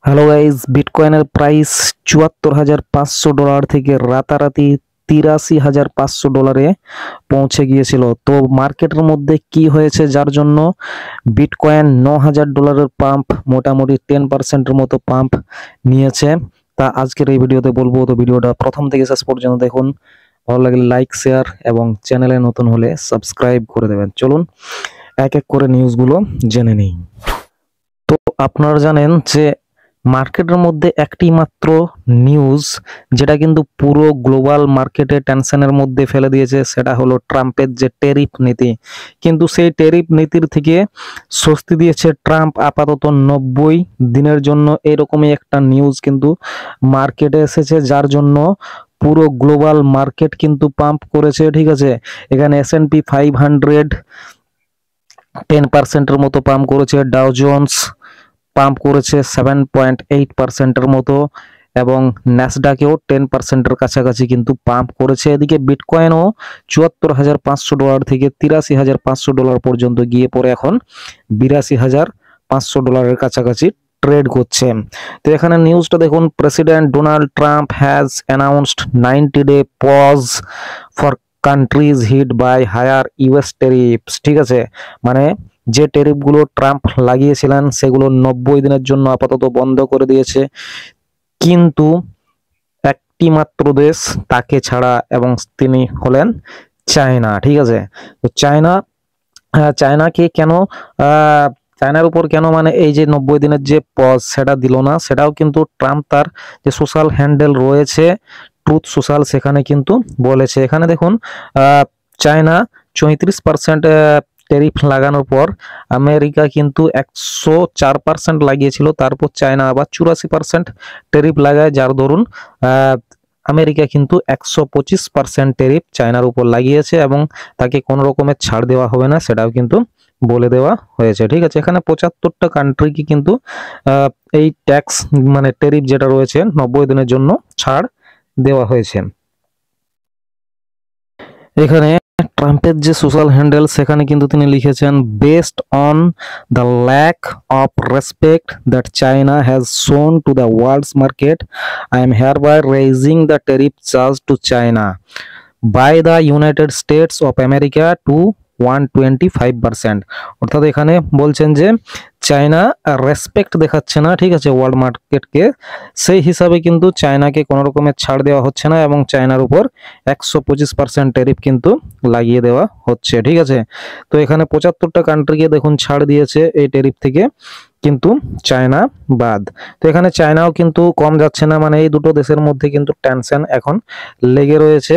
Hello guys, বিটকয়েনের price $৭৪,৫০০ থেকে রাতারাতি $৮৩,৫০০ পৌঁছে গিয়েছিল। তো মার্কেটের মধ্যে কি হয়েছে যার জন্য বিটকয়েন $৯,০০০ পাম্প, মোটামুটি 10% মতো পাম্প নিয়েছে, তা আজকের এই ভিডিওতে বলবো। তো ভিডিওটা প্রথম থেকে শেষ পর্যন্ত দেখুন। ভালো লাগলে লাইক, শেয়ার এবং চ্যানেলে নতুন হলে সাবস্ক্রাইব করে দেবেন। চলুন এক এক করে নিউজগুলো জেনে নিই। তো আপনারা জানেন যে মার্কেটের মধ্যে একটি মাত্র নিউজ যেটা কিন্তু পুরো গ্লোবাল মার্কেটে টেনশনের মধ্যে ফেলে দিয়েছে, সেটা হলো ট্রাম্পের যে ট্যারিফ নীতি। কিন্তু সেই ট্যারিফ নীতির থেকে স্বস্তি দিয়েছে ট্রাম্প আপাতত 90 দিনের জন্য। এরকমই একটা নিউজ কিন্তু মার্কেটে এসেছে, যার জন্য পুরো গ্লোবাল মার্কেট কিন্তু পাম্প করেছে। ঠিক আছে, এখানে S&P 500 10%-এর মতো পাম্প করেছে, ডাও জোন্স পাম্প করেছে 7.8%-এর মতো, এবং ন্যাসডাকেও 10%-এর কাছাকাছি কিন্তু পাম্প করেছে। এদিকে বিটকয়েনও $৭৪,৫০০ থেকে $৮৩,৫০০ পর্যন্ত গিয়ে পড়ে এখন $৮২,৫০০ কাছাকাছি ট্রেড করছে। তো এখানে নিউজটা দেখুন, president Donald Trump has announced 90-day pause for countries hit by higher US tariffs. ঠিক আছে, মানে যে ট্যারিফগুলো ট্রাম্প লাগিয়েছিলেন সেগুলো 90 দিনের জন্য আপাতত বন্ধ করে দিয়েছে। কিন্তু একটি মাত্র দেশ তাকে ছাড়া, এবং তিনি হলেন চায়না। ঠিক আছে, তো চায়নাকে কেন, চায়নার উপর কেন মানে এই যে 90 দিনের যে পজ সেটা দিল না, সেটাও কিন্তু ট্রাম্প তার যে সোশ্যাল হ্যান্ডেল রয়েছে ট্রুথ সোশ্যাল সেখানে কিন্তু বলেছে। এখানে দেখুন, চায়না 34% ট্যারিফ লাগানোর পর আমেরিকা কিন্তু 104% লাগিয়েছিল, তারপর চায়না আবার 84% ট্যারিফ লাগায়, যার দরুন আমেরিকা কিন্তু 125% ট্যারিফ চায়নার উপর লাগিয়েছে এবং তাকে কোনো রকমের ছাড় দেওয়া হবে না, সেটাও কিন্তু বলে দেওয়া হয়েছে। ঠিক আছে, এখানে 75টা কান্ট্রিকে কিন্তু এই ট্যাক্স মানে ট্যারিফ যেটা রয়েছে 90 দিনের জন্য ছাড় দেওয়া হয়েছে। এখানে ট্রাম্পের যে সোশ্যাল হ্যান্ডেল সেখানে কিন্তু তিনি লিখেছেন, based on the lack of respect that China has shown to the world's market, I am hereby raising the tariff charge to China by the United States of America to 125%। অর্থাৎ এখানে বলছেন যে China respect দেখাচ্ছে না, ঠিক আছে, world মার্কেটকে, সেই হিসাবে কিন্তু চায়নাকে কোনো রকমের ছাড় দেওয়া হচ্ছে না এবং চায়নার উপর 125% ট্যারিফ কিন্তু লাগিয়ে দেওয়া হচ্ছে। ঠিক আছে, তো এখানে 75টা কান্ট্রিকে দেখুন ছাড় দিয়েছে এই ট্যারিফ থেকে, কিন্তু চায়না বাদ। তো এখানে চায়নাও কিন্তু কম যাচ্ছে না, মানে এই দুটো দেশের মধ্যে কিন্তু টেনশন এখন লেগে রয়েছে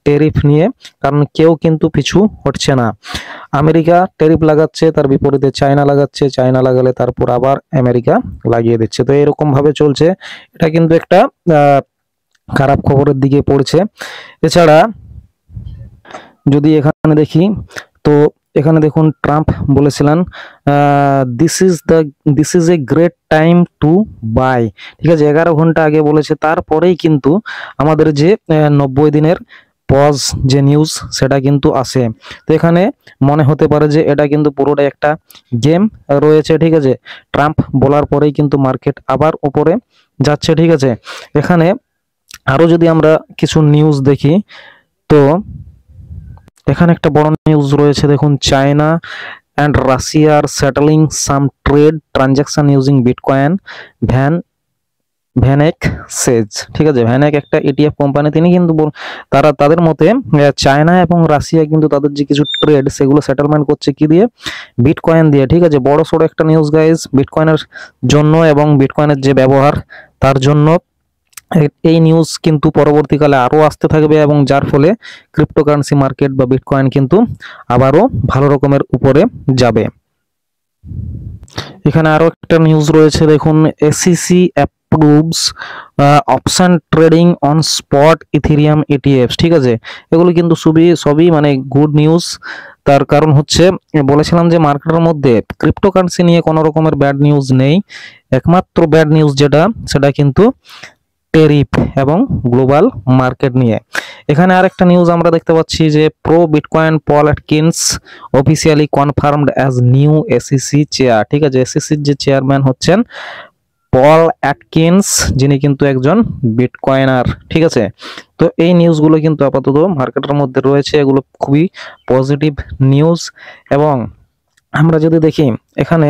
ট্যারিফ নিয়ে, কারণ কেউ কিন্তু পিছু হটছে না। আমেরিকা ট্যারিফ লাগাচ্ছে, তার বিপরীতে চায়না লাগাচ্ছে, চায়না লাগালে তারপর আবার আমেরিকা লাগিয়ে দিচ্ছে। তো এরকম ভাবে চলছে, এটা কিন্তু একটা খারাপ খবরের দিকে পড়ছে। এছাড়া যদি এখানে দেখি, তো এখানে দেখুন ট্রাম্প বলেছিলেন, this is a great time to buy. ঠিক আছে, 11 ঘন্টা আগে বলেছে, তারপরেই কিন্তু আমাদের যে 90 দিনের পজ যে নিউজ সেটা কিন্তু আসে। তো এখানে মনে হতে পারে যে এটা কিন্তু পুরোটাই একটা গেম রয়েছে। ঠিক আছে, ট্রাম্প বলার পরেই কিন্তু মার্কেট আবার উপরে যাচ্ছে। ঠিক আছে, এখানে আরো যদি আমরা কিছু নিউজ দেখি, তো এখানে একটা বড় নিউজ রয়েছে, দেখুন, China and Russia are settling some trade transaction using bitcoin, VanEck says. ঠিক আছে, ভ্যানেক একটা ETF কোম্পানি, তিনি কিন্তু তাদের মতে চায়না এবং রাশিয়া কিন্তু তাদের যে কিছু ট্রেড সেগুলো সেটেলমেন্ট করছে কি দিয়ে, বিটকয়েন দিয়ে। ঠিক আছে, বড় সড়ো একটা নিউজ গাইজ বিটকয়েনের জন্য এবং বিটকয়েনের যে ব্যবহার তার জন্য। এই নিউজ কিন্তু পরবর্তীকালে আরো আসতে থাকবে এবং যার ফলে ক্রিপ্টোকারেন্সি মার্কেট বা বিটকয়েন কিন্তু আবারও ভালো রকমের উপরে যাবে। এখানে আরো একটা নিউজ রয়েছে, দেখুন, SEC approves option trading on spot Ethereum ETFs। ঠিক আছে, এগুলো কিন্তু সবই মানে গুড নিউজ। তার কারণ হচ্ছে, বলেছিলাম যে মার্কেটের মধ্যে ক্রিপ্টোকারেন্সি নিয়ে কোনো রকমের ব্যাড নিউজ নেই, একমাত্র ব্যাড নিউজ যেটা সেটা কিন্তু ট্যারিফ এবং গ্লোবাল মার্কেট নিয়ে। এখানে আরেকটা নিউজ আমরা দেখতে পাচ্ছি যে pro bitcoin Paul Atkins officially confirmed as new SEC chair. ঠিক আছে, SEC যে চেয়ারম্যান হচ্ছেন পল অ্যাটকিন্স, যিনি কিন্তু একজন বিটকয়েনার। ঠিক আছে, তো এই নিউজগুলো কিন্তু আপাতত মার্কেটের মধ্যে রয়েছে, এগুলো খুবই পজিটিভ নিউজ। এবং আমরা যদি দেখি এখানে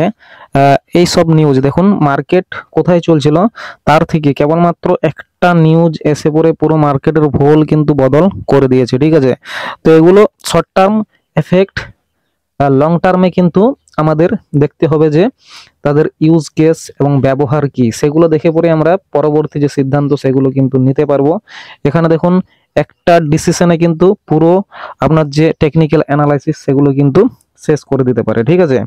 এই সব নিউজ দেখুন, মার্কেট কোথায় চলছিল তার থেকে কেবলমাত্র একটা নিউজ এসে পড়ে পুরো মার্কেটের ভোল কিন্তু বদল করে দিয়েছে। ঠিক আছে, তো এগুলো শর্ট টার্ম এফেক্ট, লং টার্মে কিন্তু আমাদের দেখতে হবে যে তাদের ইউজ কেস এবং ব্যবহার কি, সেগুলো দেখে পরে আমরা পরবর্তী যে সিদ্ধান্ত সেগুলো কিন্তু নিতে পারবো। এখানে দেখুন একটা ডিসিশনে কিন্তু পুরো আপনার যে টেকনিক্যাল অ্যানালাইসিস সেগুলো কিন্তু শেষ করে দিতে পারে। ঠিক আছে,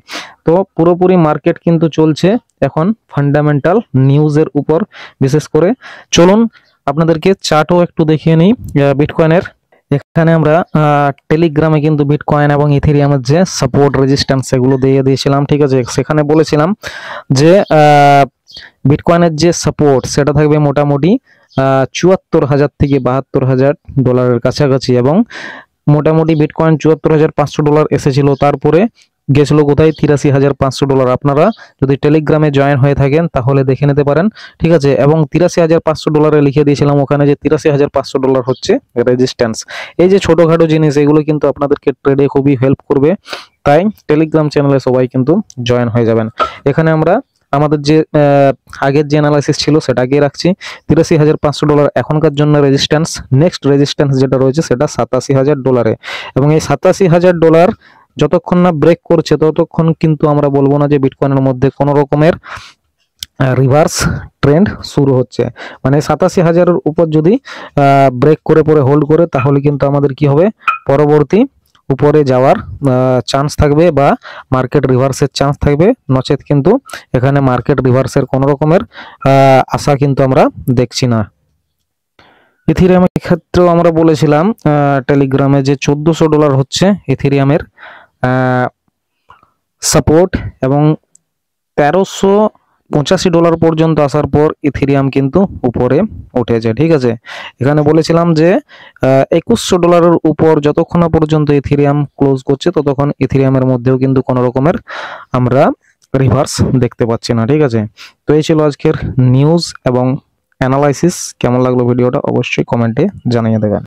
তো পুরোপুরি মার্কেট কিন্তু চলছে এখন ফান্ডামেন্টাল নিউজের উপর বিশেষ করে। চলুন আপনাদেরকে চার্টও একটু দেখিয়ে নিই বিটকয়েনের। এখানে আমরা টেলিগ্রামে কিন্তু বিটকয়েন এবং ইথেরিয়ামের যে সাপোর্ট রেজিস্ট্যান্স সেগুলো দিয়ে দিয়েছিলাম। ঠিক আছে, সেখানে বলেছিলাম যে বিটকয়েনের যে সাপোর্ট সেটা থাকবে মোটামুটি ৭৪,০০০ থেকে $৭২,০০০ কাছাকাছি, এবং মোটামুটি বিটকয়েন $৭৪,৫০০ এসেছিল, তারপরে গেছিল কোথায় $৮৩,৫০০। আপনারা যদি টেলিগ্রামে জয়েন হয়ে থাকেন তাহলে দেখে নিতে পারেন। ঠিক আছে, এবং $৮৩,৫০০ লিখে দিয়েছিলাম ওখানে যে $৮৩,৫০০ হচ্ছে রেজিস্ট্যান্স। এই যে ছোটোখাটো জিনিস এগুলো কিন্তু আপনাদেরকে ট্রেডে খুবই হেল্প করবে, তাই টেলিগ্রাম চ্যানেলে সবাই কিন্তু জয়েন হয়ে যাবেন। এখানে আমরা আমাদের যে আগের যে অ্যানালাইসিস ছিল সেটাকে রাখছি। $৮৩,৫০০ এখনকার জন্য রেজিস্ট্যান্স। নেক্সট রেজিস্ট্যান্স যেটা রয়েছে সেটা $৮৭,০০০, এবং এই $৮৭,০০০ যতক্ষণ না ব্রেক করছে ততক্ষণ কিন্তু আমরা বলবো না যে বিটকয়েনের মধ্যে কোনো রকমের রিভার্স ট্রেন্ড শুরু হচ্ছে। মানে ৮৭,০০০-এর উপর যদি ব্রেক করে পরে হোল্ড করে তাহলে কিন্তু আমাদের কি হবে, পরবর্তী উপরে যাওয়ার চান্স থাকবে বা মার্কেট রিভার্সের চান্স থাকবে, নচেত কিন্তু এখানে মার্কেট রিভার্সের কোনো রকমের আশা কিন্তু আমরা দেখছি না। ইথেরিয়ামের ক্ষেত্রেও আমরা বলেছিলাম টেলিগ্রামে যে $১৪০০ হচ্ছে ইথেরিয়ামের সাপোর্ট, এবং $১৩৮৫ পর্যন্ত আসার পর ইথেরিয়াম কিন্তু উপরে উঠেছে। ঠিক আছে, এখানে বলেছিলাম যে $২১০০ উপর যতক্ষণ না পর্যন্ত ইথেরিয়াম ক্লোজ করছে ততক্ষণ ইথেরিয়ামের মধ্যেও কিন্তু কোনো রকমের আমরা রিভার্স দেখতে পাচ্ছি না। ঠিক আছে, তো এই ছিল আজকের নিউজ এবং অ্যানালাইসিস। কেমন লাগলো ভিডিওটা অবশ্যই কমেন্টে জানিয়ে দেবেন।